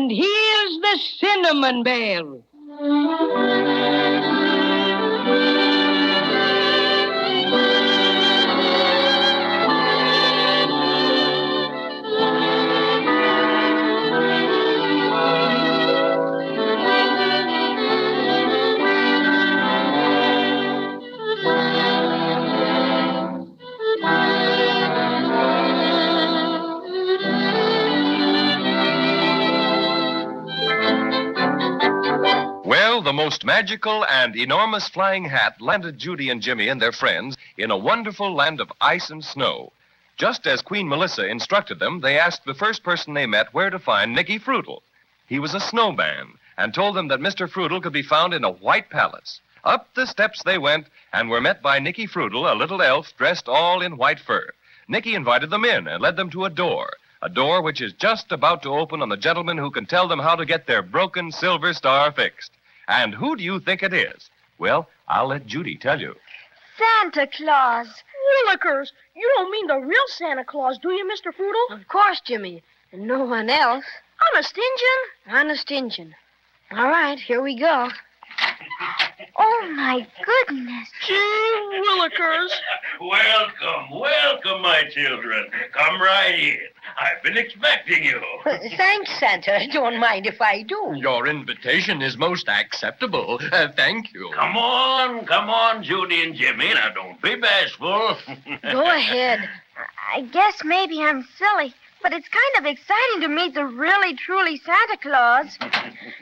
And here's the cinnamon bell. Well, the most magical and enormous flying hat landed Judy and Jimmy and their friends in a wonderful land of ice and snow. Just as Queen Melissa instructed them, they asked the first person they met where to find Nicky Fruitle. He was a snowman and told them that Mr. Fruitle could be found in a white palace. Up the steps they went and were met by Nicky Fruitle, a little elf dressed all in white fur. Nicky invited them in and led them to a door which is just about to open on the gentleman who can tell them how to get their broken silver star fixed. And who do you think it is? Well, I'll let Judy tell you. Santa Claus. Willikers, you don't mean the real Santa Claus, do you, Mr. Fruitle? Of course, Jimmy. And no one else. Honest Injun? Honest Injun. All right, here we go. Oh, my goodness. Gee, Willikers. Welcome, my children. Come right in. I've been expecting you. Thanks, Santa. Don't mind if I do. Your invitation is most acceptable. Thank you. Come on, Judy and Jimmy. Now, don't be bashful. Go ahead. I guess maybe I'm silly, but it's kind of exciting to meet the really, truly Santa Claus.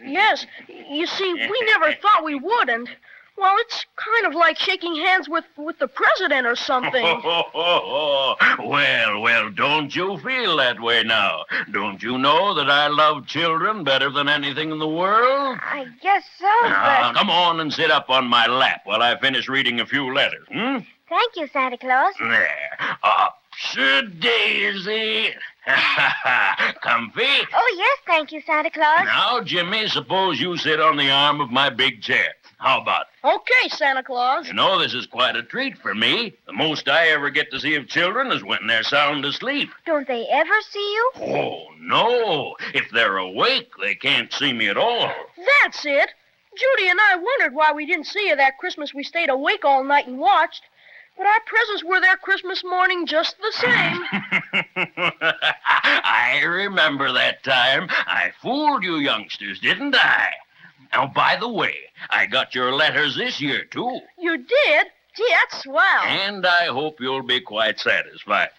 Yes, you see, we never thought we would, and, well, it's kind of like shaking hands with the president or something. Well, don't you feel that way now? Don't you know that I love children better than anything in the world? I guess so, Now, but... come on and sit up on my lap while I finish reading a few letters, Thank you, Santa Claus. There. Upsy-daisy. Comfy? Oh, yes, thank you, Santa Claus. Now, Jimmy, suppose you sit on the arm of my big chair. How about it? Okay, Santa Claus. You know, this is quite a treat for me. The most I ever get to see of children is when they're sound asleep. Don't they ever see you? Oh, no. If they're awake, they can't see me at all. That's it. Judy and I wondered why we didn't see you that Christmas we stayed awake all night and watched. But our presents were there Christmas morning just the same. I remember that time. I fooled you youngsters, didn't I? Now, by the way, I got your letters this year, too. You did? Gee, that's swell. And I hope you'll be quite satisfied.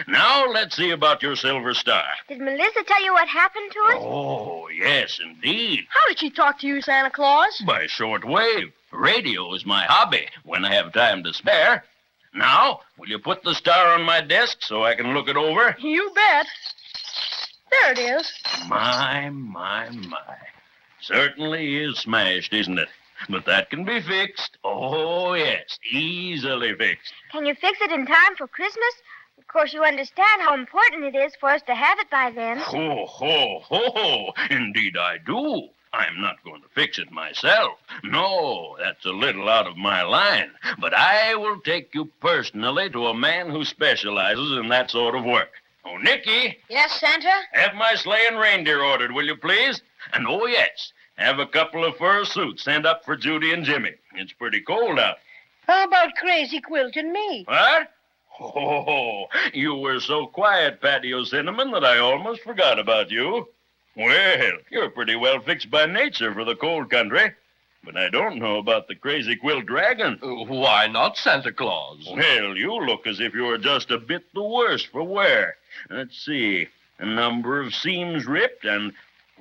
Now, let's see about your silver star. Did Melissa tell you what happened to us? Oh, yes, indeed. How did she talk to you, Santa Claus? By shortwave. Radio is my hobby when I have time to spare. Now, will you put the star on my desk so I can look it over? You bet. There it is. My. Certainly is smashed, isn't it? But that can be fixed. Oh, yes, easily fixed. Can you fix it in time for Christmas? Of course, you understand how important it is for us to have it by then. Ho. Indeed I do. I'm not going to fix it myself. No, that's a little out of my line. But I will take you personally to a man who specializes in that sort of work. Oh, Nicky. Yes, Santa? Have my sleigh and reindeer ordered, will you please? And oh, yes, have a couple of fur suits sent up for Judy and Jimmy. It's pretty cold out. How about Crazy Quilt and me? What? Oh, you were so quiet, Patio Cinnamon, that I almost forgot about you. Well, you're pretty well fixed by nature for the cold country. But I don't know about the Crazy Quilt Dragon. Why not, Santa Claus? Well, you look as if you were just a bit the worse for wear. Let's see. A number of seams ripped and...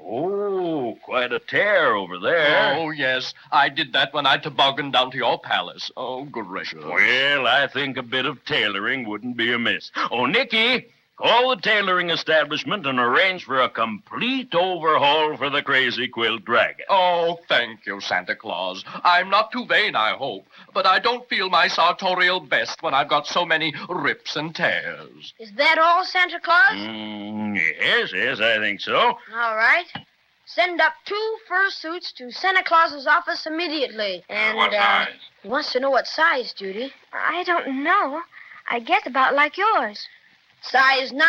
Oh, quite a tear over there. Oh, yes. I did that when I tobogganed down to your palace. Oh, gracious. Well, I think a bit of tailoring wouldn't be amiss. Oh, Nicky, call the tailoring establishment and arrange for a complete overhaul for the Crazy Quilt Dragon. Oh, thank you, Santa Claus. I'm not too vain, I hope, but I don't feel my sartorial best when I've got so many rips and tears. Is that all, Santa Claus? Yes, I think so. All right. Send up 2 fur suits to Santa Claus's office immediately. And, What size? He wants to know what size, Judy. I don't know. I guess about like yours. Size 9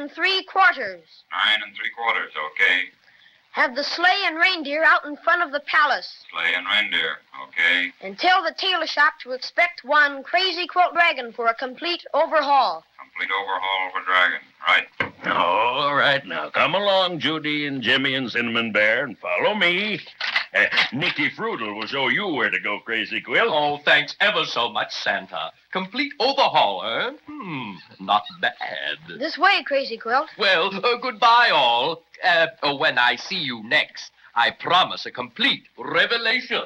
3/4. 9 3/4, okay. Have the sleigh and reindeer out in front of the palace. Sleigh and reindeer, okay? And tell the tailor shop to expect one crazy quilt dragon for a complete overhaul. Complete overhaul for Dragon. Right. All right, now come along, Judy and Jimmy and Cinnamon Bear, and follow me. Nicky Fruital will show you where to go, Crazy Quill. Oh, thanks ever so much, Santa. Complete overhaul, eh? Not bad. This way, Crazy Quilt. Well, goodbye, all. When I see you next, I promise a complete revelation.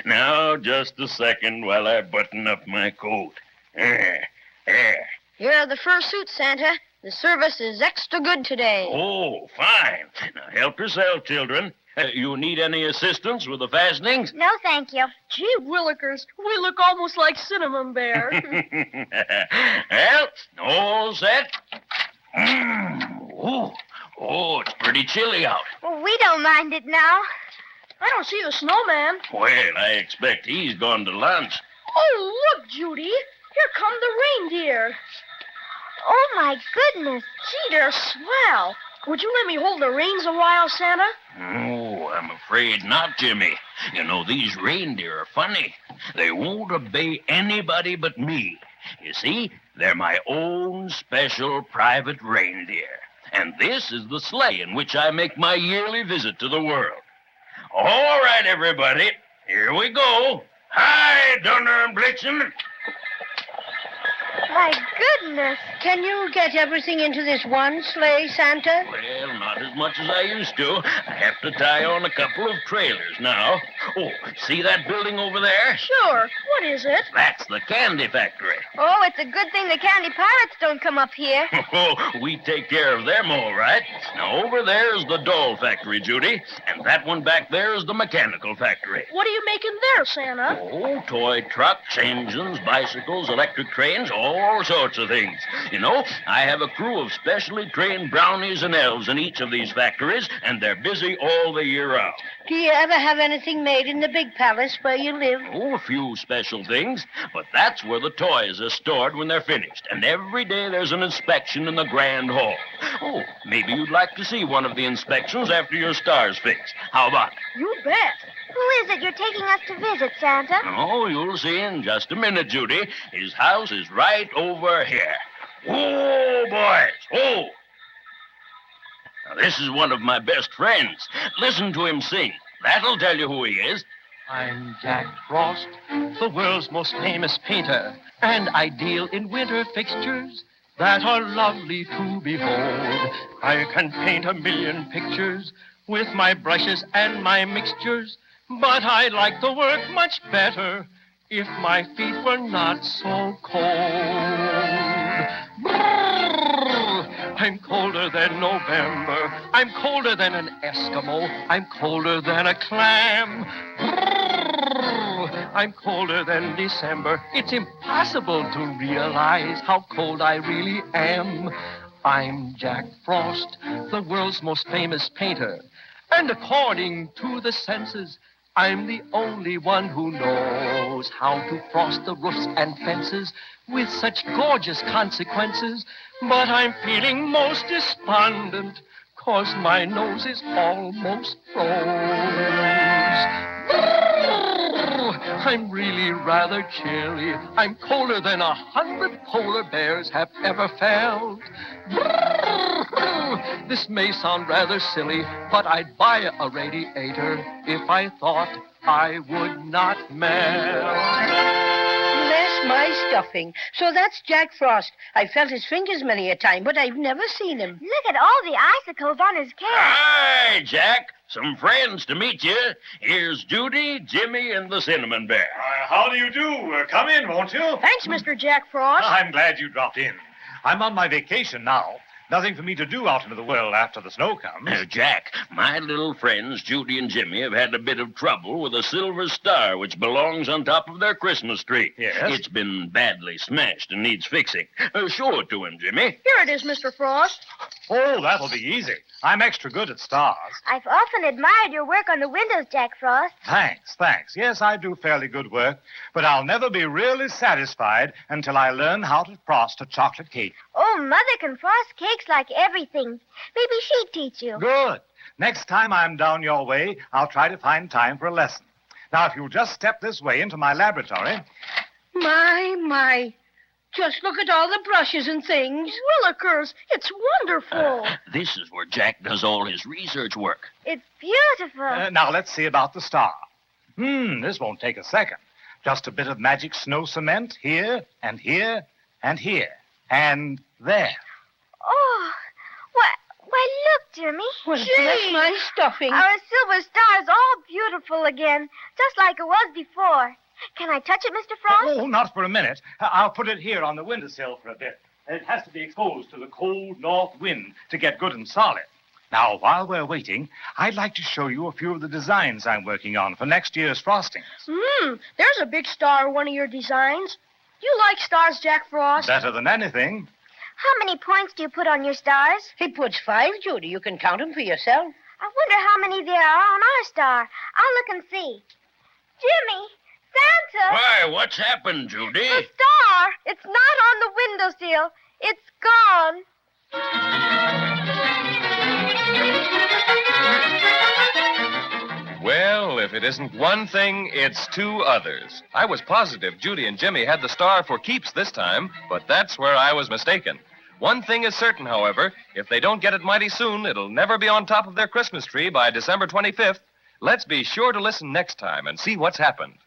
Now, just a second while I button up my coat. There. Here are the fur suits, Santa. The service is extra good today. Oh, fine. Now, help yourself, children. You need any assistance with the fastenings? No, thank you. Gee willikers, we look almost like Cinnamon Bear. Well, all set. Oh, it's pretty chilly out. Well, we don't mind it now. I don't see the snowman. Well, I expect he's gone to lunch. Oh, look, Judy. Here come the reindeer. Oh, my goodness. Gee, they're swell. Would you let me hold the reins a while, Santa? Oh, I'm afraid not, Jimmy. You know, these reindeer are funny. They won't obey anybody but me. You see, they're my own special private reindeer. And this is the sleigh in which I make my yearly visit to the world. All right, everybody. Here we go. Hi, Donner and Blitzen. My goodness. Can you get everything into this one sleigh, Santa? Well, not as much as I used to. I have to tie on a couple of trailers now. Oh, see that building over there? Sure. What is it? That's the candy factory. Oh, it's a good thing the candy pirates don't come up here. Oh, we take care of them all right. Now, over there is the doll factory, Judy, and that one back there is the mechanical factory. What are you making there, Santa? Oh, toy trucks, engines, bicycles, electric trains, all sorts of things. You know, I have a crew of specially trained brownies and elves in each of these factories, and they're busy all the year round. Do you ever have anything made in the big palace where you live? Oh, a few special things, but that's where the toys are stored when they're finished. And every day there's an inspection in the grand hall. Oh, maybe you'd like to see one of the inspections after your star's fixed. How about it? You bet. Who is it you're taking us to visit, Santa? Oh, you'll see in just a minute, Judy. His house is right over here. Oh, boys. Oh. Now, this is one of my best friends. Listen to him sing. That'll tell you who he is. I'm Jack Frost, the world's most famous painter, and I deal in winter fixtures that are lovely to behold. I can paint 1,000,000 pictures with my brushes and my mixtures, but I like the work much better if my feet were not so cold. Brrr, I'm colder than November. I'm colder than an Eskimo. I'm colder than a clam. Brrr, I'm colder than December. It's impossible to realize how cold I really am. I'm Jack Frost, the world's most famous painter. And according to the census, I'm the only one who knows how to frost the roofs and fences with such gorgeous consequences. But I'm feeling most despondent, 'cause my nose is almost froze. I'm really rather chilly. I'm colder than 100 polar bears have ever felt. This may sound rather silly, but I'd buy a radiator if I thought I would not melt. Bless my stuffing. So that's Jack Frost. I felt his fingers many a time, but I've never seen him. Look at all the icicles on his cap. Hi, Jack. Some friends to meet you. Here's Judy, Jimmy, and the Cinnamon Bear. How do you do? Come in, won't you? Thanks, Mr. Jack Frost. I'm glad you dropped in. I'm on my vacation now. Nothing for me to do out into the world after the snow comes. Jack, my little friends, Judy and Jimmy, have had a bit of trouble with a silver star which belongs on top of their Christmas tree. Yes? It's been badly smashed and needs fixing. Show it to him, Jimmy. Here it is, Mr. Frost. Oh, that'll be easy. I'm extra good at stars. I've often admired your work on the windows, Jack Frost. Thanks. Yes, I do fairly good work, but I'll never be really satisfied until I learn how to frost a chocolate cake. Oh, Mother can frost cakes like everything. Maybe she'd teach you. Good. Next time I'm down your way, I'll try to find time for a lesson. Now, if you'll just step this way into my laboratory. My. Just look at all the brushes and things. Willikers, it's wonderful. This is where Jack does all his research work. It's beautiful. Now, let's see about the star. This won't take a second. Just a bit of magic snow cement here, and here, and here, and there. Oh, why, look, Jimmy. Well, bless my stuffing. Our silver star is all beautiful again, just like it was before. Can I touch it, Mr. Frost? Oh, not for a minute. I'll put it here on the windowsill for a bit. It has to be exposed to the cold north wind to get good and solid. Now, while we're waiting, I'd like to show you a few of the designs I'm working on for next year's frostings. There's a big star in one of your designs. You like stars, Jack Frost? Better than anything. How many points do you put on your stars? He puts 5, Judy. You can count them for yourself. I wonder how many there are on our star. I'll look and see. Jimmy! Santa! Why, what's happened, Judy? The star! It's not on the windowsill. It's gone. Well, if it isn't one thing, it's 2 others. I was positive Judy and Jimmy had the star for keeps this time, but that's where I was mistaken. One thing is certain, however. If they don't get it mighty soon, it'll never be on top of their Christmas tree by December 25th. Let's be sure to listen next time and see what's happened.